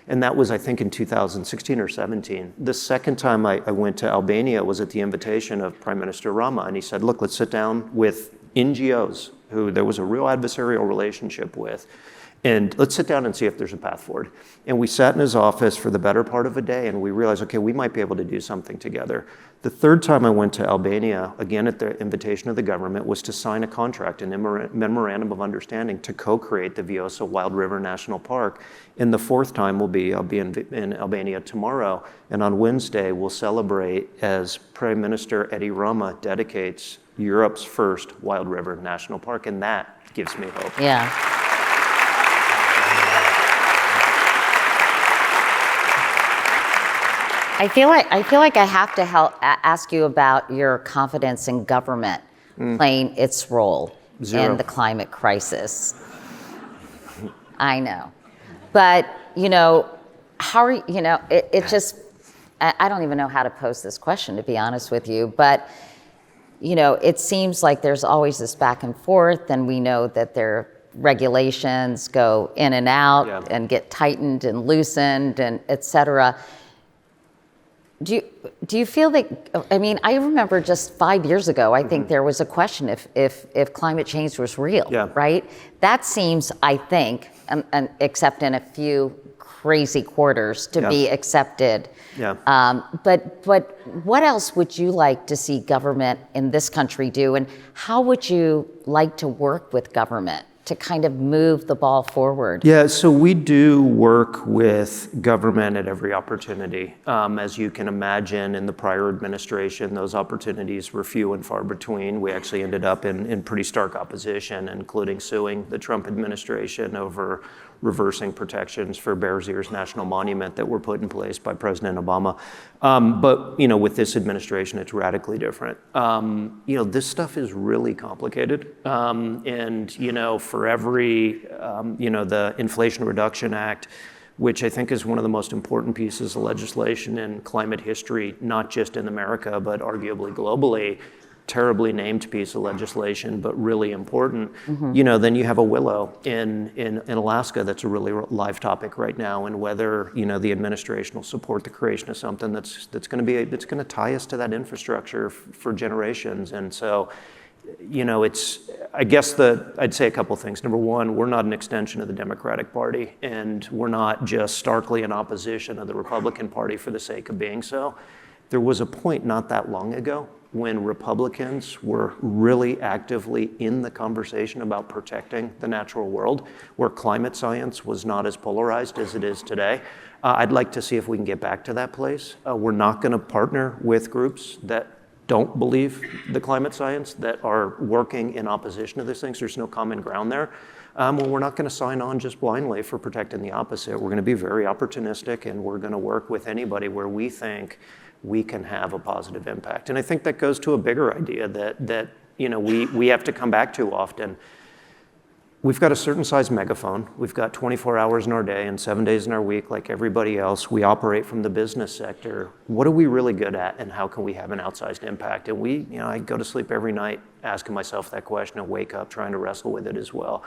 And that was, I think, in 2016 or 17. The second time I went to Albania was at the invitation of Prime Minister Rama. And he said, look, let's sit down with NGOs who there was a real adversarial relationship with. And let's sit down and see if there's a path forward. And we sat in his office for the better part of a day, and we realized, okay, we might be able to do something together. The third time I went to Albania, again at the invitation of the government, was to sign a contract, a memorandum of understanding to co-create the Vjosa Wild River National Park. And the fourth time I'll be in Albania tomorrow, and on Wednesday we'll celebrate as Prime Minister Edi Rama dedicates Europe's first Wild River National Park, and that gives me hope. Yeah. I feel like I have to ask you about your confidence in government playing its role in the climate crisis. I know, but how are it just? I don't even know how to pose this question, to be honest with you, but it seems like there's always this back and forth, and we know that their regulations go in and out and get tightened and loosened and et cetera. Do you feel that, I remember just 5 years ago, I think there was a question if climate change was real, right? That seems, I think, and except in a few crazy quarters, to be accepted. But what else would you like to see government in this country do, and how would you like to work with government to kind of move the ball forward? Yeah, so we do work with government at every opportunity. As you can imagine, in the prior administration, those opportunities were few and far between. We actually ended up in pretty stark opposition, including suing the Trump administration over reversing protections for Bears Ears National Monument that were put in place by President Obama. But with this administration, it's radically different. This stuff is really complicated. And for every, the Inflation Reduction Act, which I think is one of the most important pieces of legislation in climate history, not just in America, but arguably globally, terribly named piece of legislation, but really important. Then you have a willow in Alaska that's a really live topic right now, and whether the administration will support the creation of something that's going to tie us to that infrastructure for generations. And so, I'd say a couple things. Number one, we're not an extension of the Democratic Party, and we're not just starkly in opposition of the Republican Party for the sake of being so. There was a point not that long ago when Republicans were really actively in the conversation about protecting the natural world, where climate science was not as polarized as it is today. I'd like to see if we can get back to that place. We're not going to partner with groups that don't believe the climate science, that are working in opposition to these things. There's no common ground there. Well, we're not going to sign on just blindly for protecting the opposite. We're going to be very opportunistic, and we're going to work with anybody where we think we can have a positive impact. And I think that goes to a bigger idea that we have to come back to often. We've got a certain size megaphone. We've got 24 hours in our day and 7 days in our week like everybody else. We operate from the business sector. What are we really good at, and how can we have an outsized impact? And I go to sleep every night asking myself that question and wake up trying to wrestle with it as well.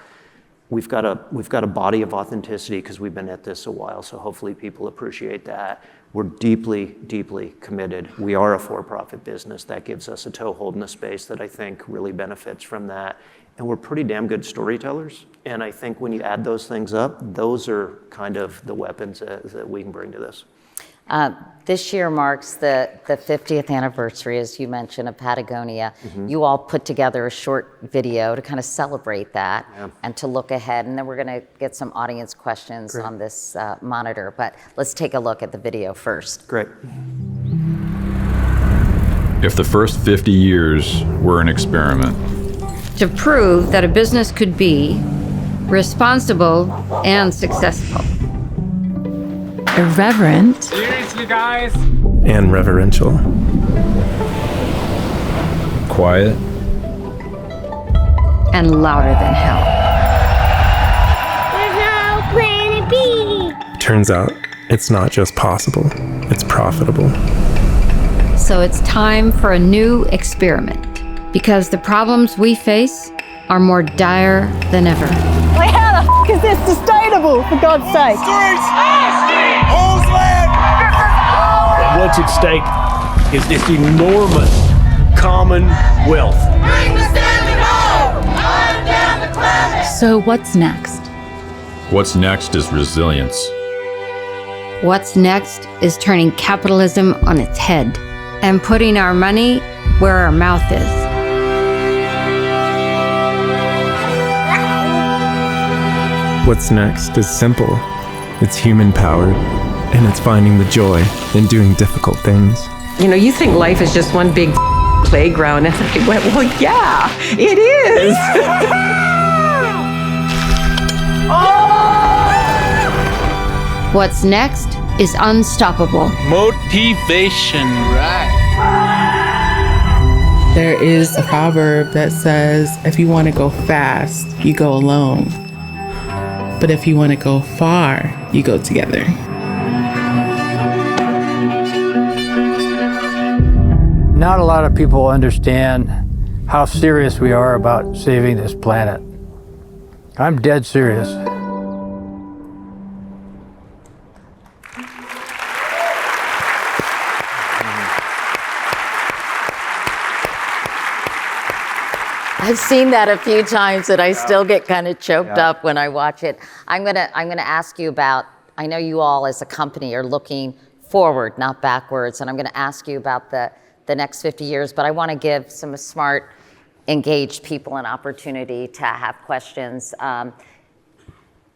we've got a body of authenticity because we've been at this a while, so hopefully people appreciate that. We're deeply, deeply committed. We are a for-profit business. That gives us a toehold in the space that I think really benefits from that. And we're pretty damn good storytellers. And I think when you add those things up, those are kind of the weapons that we can bring to this. This year marks the 50th anniversary, as you mentioned, of Patagonia. You all put together a short video to kind of celebrate that and to look ahead. And then we're going to get some audience questions on this monitor. But let's take a look at the video first. Great. If the first 50 years were an experiment, to prove that a business could be responsible and successful. Irreverent. Seriously, guys? And reverential. quiet, And louder than hell. There's no planet B. Turns out, it's not just possible, it's profitable. So it's time for a new experiment. Because the problems we face are more dire than ever. Like, how the f*** is this sustainable, for God's sake? What's at stake is this enormous commonwealth. So what's next? what's next is resilience. What's next is turning capitalism on its head and putting our money where our mouth is. What's next is simple. It's human-powered, and it's finding the joy in doing difficult things. You know, you think life is just one big playground, and I went, well, yeah, it is. What's next is unstoppable. Motivation. Right. There is a proverb that says, if you want to go fast, you go alone. But if you want to go far, you go together. Not a lot of people understand how serious we are about saving this planet. I'm dead serious. I've seen that a few times and I still get kind of choked up when I watch it. I'm gonna ask you about, I know you all as a company are looking forward, not backwards, and I'm gonna ask you about the next 50 years, but I wanna give some smart, engaged people an opportunity to have questions.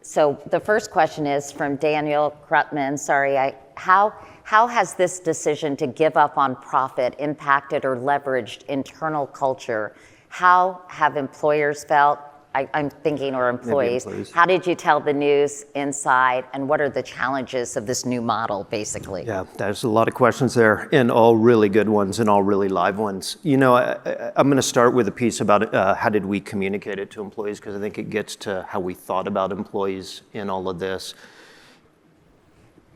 So the first question is from Daniel Krutman. Sorry, how has this decision to give up on profit impacted or leveraged internal culture? How have employers felt? I'm thinking, or employees. How did you tell the news inside, and what are the challenges of this new model, basically? Yeah, there's a lot of questions there, and all really good ones and all really live ones. You know, I'm going to start with a piece about how did we communicate it to employees, because I think it gets to how we thought about employees in all of this.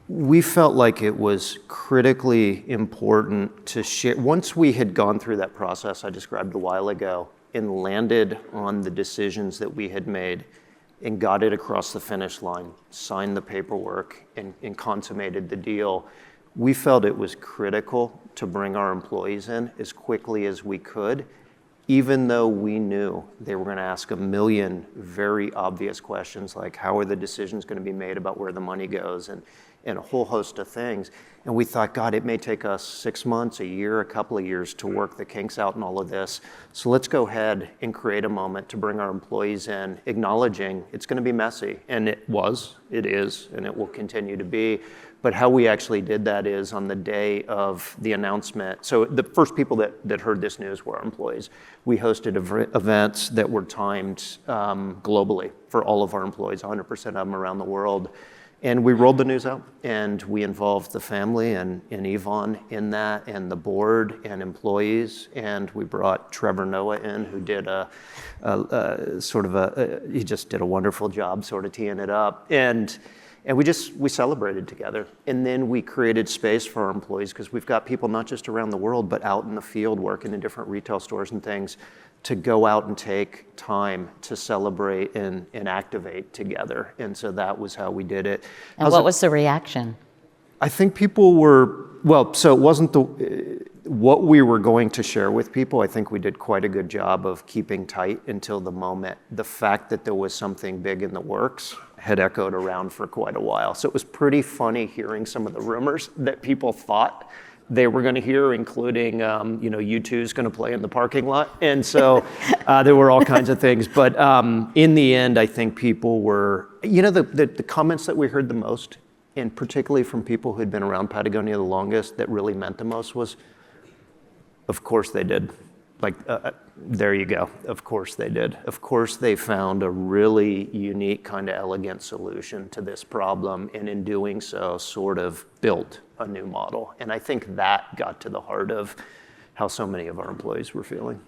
We felt like it was critically important to share. Once we had gone through that process I described a while ago and landed on the decisions that we had made and got it across the finish line, signed the paperwork and consummated the deal, we felt it was critical to bring our employees in as quickly as we could, even though we knew they were going to ask a million very obvious questions like how are the decisions going to be made about where the money goes and a whole host of things. And we thought, God, it may take us 6 months, a year, a couple of years to work the kinks out in all of this. So let's go ahead and create a moment to bring our employees in, acknowledging it's going to be messy. And it is, and it will continue to be. But how we actually did that is on the day of the announcement. So the first people that heard this news were our employees. We hosted events that were timed globally for all of our employees, 100% of them around the world. And we rolled the news out, and we involved the family and Yvonne in that, and the board and employees, and we brought Trevor Noah in, who did he just did a wonderful job sort of teeing it up. And we celebrated together. And then we created space for our employees, because we've got people not just around the world, but out in the field working in different retail stores and things to go out and take time to celebrate and activate together. And so that was how we did it. And what was the reaction? I think people were, well, so it wasn't what we were going to share with people. I think we did quite a good job of keeping tight until the moment. The fact that there was something big in the works had echoed around for quite a while. So it was pretty funny hearing some of the rumors that people thought they were going to hear, including, U2's going to play in the parking lot. And so there were all kinds of things. But in the end, I think people were, the comments that we heard the most, and particularly from people who'd been around Patagonia the longest, that really meant the most was, of course they did. Like, there you go. Of course they did. Of course they found a really unique kind of elegant solution to this problem, and in doing so, sort of built a new model. And I think that got to the heart of how so many of our employees were feeling.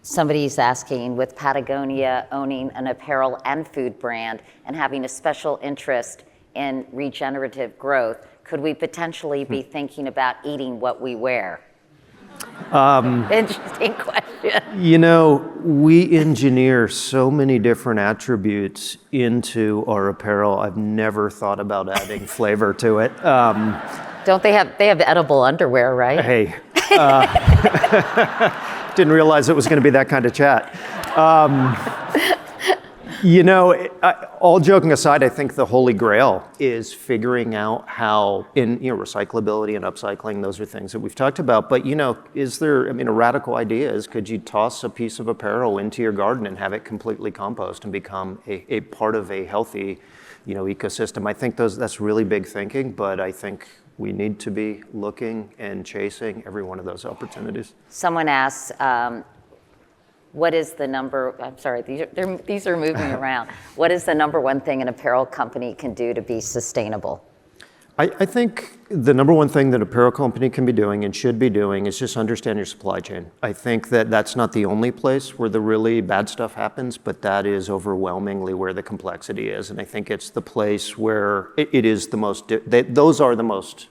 Somebody's asking, with Patagonia owning an apparel and food brand and having a special interest in regenerative growth, could we potentially be thinking about eating what we wear? Interesting question. We engineer so many different attributes into our apparel. I've never thought about adding flavor to it. Don't they have edible underwear, right? Hey, didn't realize it was going to be that kind of chat. All joking aside, I think the holy grail is figuring out how, recyclability and upcycling, those are things that we've talked about. But, a radical idea is, could you toss a piece of apparel into your garden and have it completely compost and become a part of a healthy, ecosystem? I think that's really big thinking, but I think we need to be looking and chasing every one of those opportunities. Someone asks, what is the number, I'm sorry, these are moving around. What is the number one thing an apparel company can do to be sustainable? I think the number one thing that apparel company can be doing and should be doing is just understand your supply chain. I think that that's not the only place where the really bad stuff happens, but that is overwhelmingly where the complexity is. And I think it's the place where it is the most, those are the most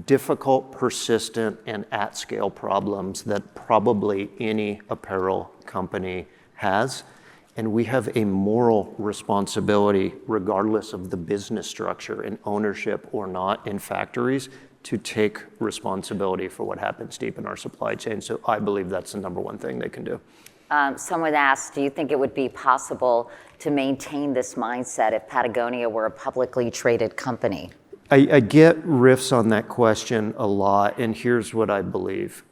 difficult, persistent, and at-scale problems that probably any apparel company has. And we have a moral responsibility, regardless of the business structure and ownership or not in factories, to take responsibility for what happens deep in our supply chain. So I believe that's the number one thing they can do. Someone asked, do you think it would be possible to maintain this mindset if Patagonia were a publicly traded company? I get riffs on that question a lot, and here's what I believe.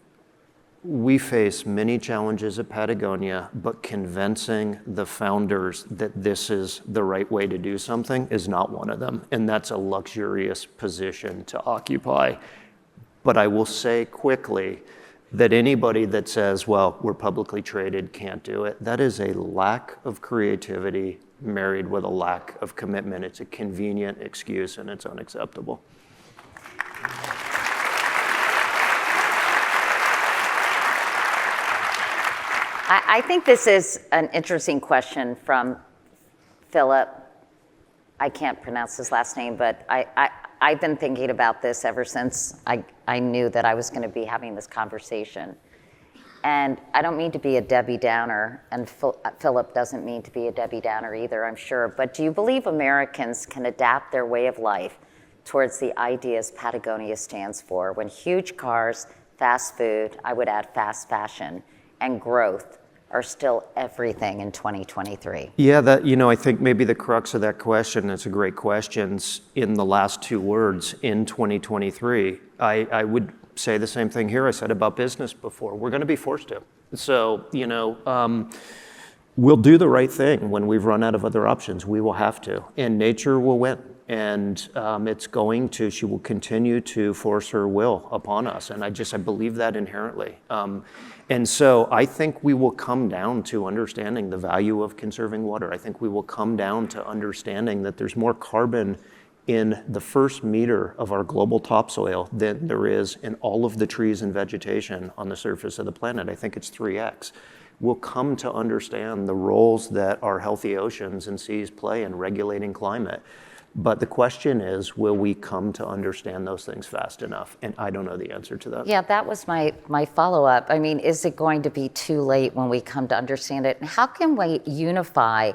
We face many challenges at Patagonia, but convincing the founders that this is the right way to do something is not one of them, and that's a luxurious position to occupy. But I will say quickly that anybody that says, well, we're publicly traded, can't do it, that is a lack of creativity married with a lack of commitment. It's a convenient excuse, and it's unacceptable. I think this is an interesting question from Philip. I can't pronounce his last name, but I've been thinking about this ever since I knew that I was going to be having this conversation. And I don't mean to be a Debbie Downer, and Philip doesn't mean to be a Debbie Downer either, I'm sure, but do you believe Americans can adapt their way of life towards the ideas Patagonia stands for when huge cars, fast food, I would add fast fashion, and growth are still everything in 2023? Yeah, I think maybe the crux of that question, it's a great question, in the last two words, in 2023. I would say the same thing here I said about business before. We're going to be forced to. So, we'll do the right thing when we've run out of other options. We will have to, and nature will win. And she will continue to force her will upon us. And I believe that inherently. And so I think we will come down to understanding the value of conserving water. I think we will come down to understanding that there's more carbon in the first meter of our global topsoil than there is in all of the trees and vegetation on the surface of the planet. I think it's 3x. We'll come to understand the roles that our healthy oceans and seas play in regulating climate. But the question is, will we come to understand those things fast enough? And I don't know the answer to that. Yeah, that was my follow-up. I mean, is it going to be too late when we come to understand it? And how can we unify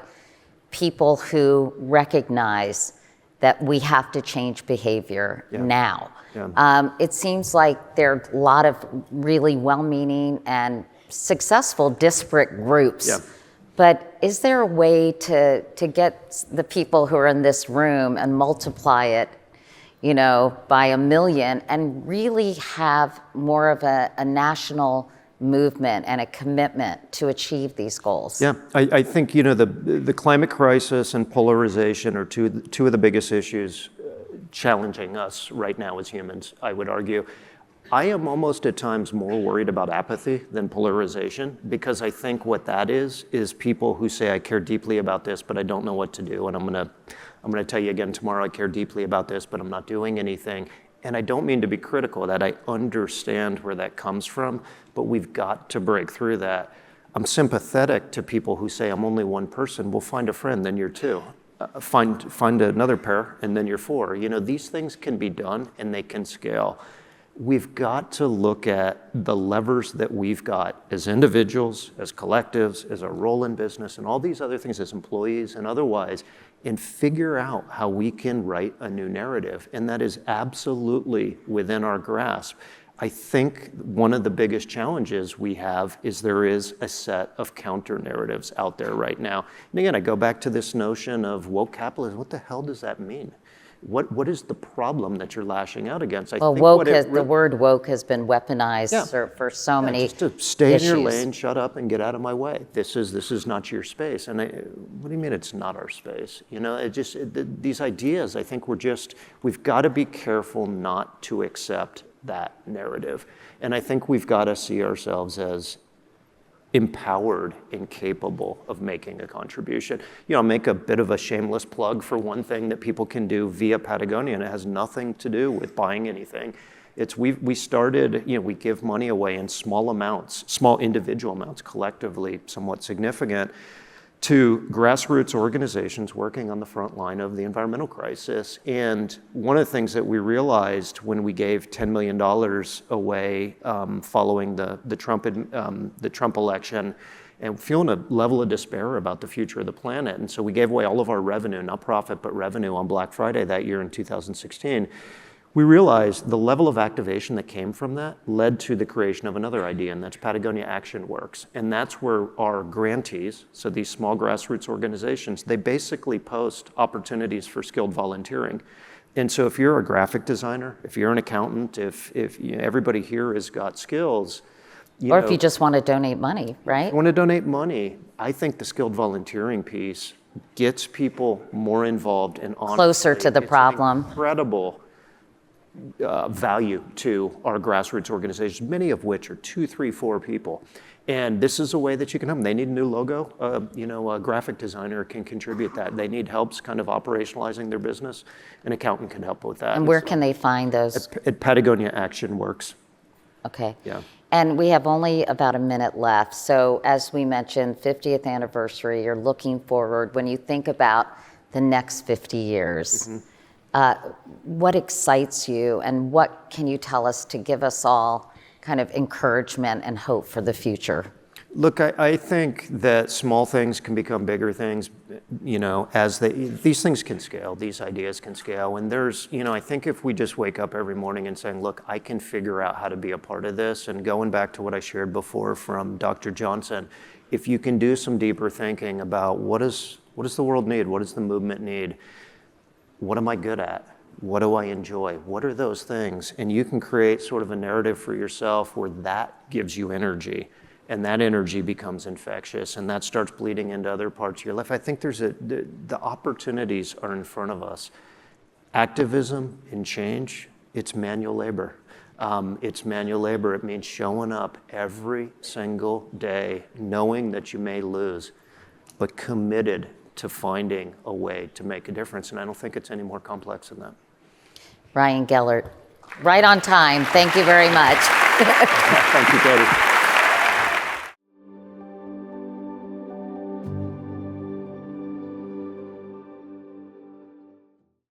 people who recognize that we have to change behavior now? Yeah. It seems like there are a lot of really well-meaning and successful disparate groups. Yeah. But is there a way to get the people who are in this room and multiply it, by 1 million and really have more of a national movement and a commitment to achieve these goals? Yeah, I think, the climate crisis and polarization are two of the biggest issues challenging us right now as humans, I would argue. I am almost at times more worried about apathy than polarization, because I think what that is people who say, I care deeply about this, but I don't know what to do. And I'm gonna tell you again tomorrow, I care deeply about this, but I'm not doing anything. And I don't mean to be critical of that. I understand where that comes from, but we've got to break through that. I'm sympathetic to people who say, I'm only one person. Well, find a friend, then you're two. Find another pair, and then you're four. These things can be done and they can scale. We've got to look at the levers that we've got as individuals, as collectives, as our role in business, and all these other things as employees and otherwise, and figure out how we can write a new narrative. And that is absolutely within our grasp. I think one of the biggest challenges we have is there is a set of counter narratives out there right now. And again, I go back to this notion of woke capitalism. What the hell does that mean? What is the problem that you're lashing out against? The word woke has been weaponized for so many just to stay issues. in your lane, shut up, and get out of my way. This is not your space. And what do you mean it's not our space? These ideas, I think we've got to be careful not to accept that narrative. And I think we've got to see ourselves as empowered and capable of making a contribution. I'll make a bit of a shameless plug for one thing that people can do via Patagonia, and it has nothing to do with buying anything. We started, we give money away in small amounts, small individual amounts, collectively somewhat significant, to grassroots organizations working on the front line of the environmental crisis. And one of the things that we realized when we gave $10 million away following the Trump election, and feeling a level of despair about the future of the planet. And so we gave away all of our revenue, not profit, but revenue on Black Friday that year in 2016. We realized the level of activation that came from that led to the creation of another idea, and that's Patagonia Action Works. And that's where our grantees, so these small grassroots organizations, they basically post opportunities for skilled volunteering. And so if you're a graphic designer, if you're an accountant, if everybody here has got skills, if you just want to donate money, right? If you want to donate money, I think the skilled volunteering piece gets people more involved and closer to the problem. Incredible value to our grassroots organizations, many of which are 2, 3, 4 people. And this is a way that you can help them. They need a new logo. A graphic designer can contribute that. They need help kind of operationalizing their business. An accountant can help with that. And where can they find those? At Patagonia Action Works. Okay. Yeah. And we have only about a minute left. So as we mentioned, 50th anniversary, you're looking forward. When you think about the next 50 years, what excites you, and what can you tell us to give us all kind of encouragement and hope for the future? Look, I think that small things can become bigger things, as these things can scale, these ideas can scale. And there's, I think if we just wake up every morning and saying, look, I can figure out how to be a part of this, and going back to what I shared before from Dr. Johnson, if you can do some deeper thinking about what does the world need? What does the movement need? What am I good at? What do I enjoy? What are those things? And you can create sort of a narrative for yourself where that gives you energy. And that energy becomes infectious, and that starts bleeding into other parts of your life. I think the opportunities are in front of us. Activism and change, it's manual labor. It's manual labor. It means showing up every single day, knowing that you may lose, but committed to finding a way to make a difference. And I don't think it's any more complex than that. Ryan Gellert, right on time. Thank you very much. Thank you, Katie.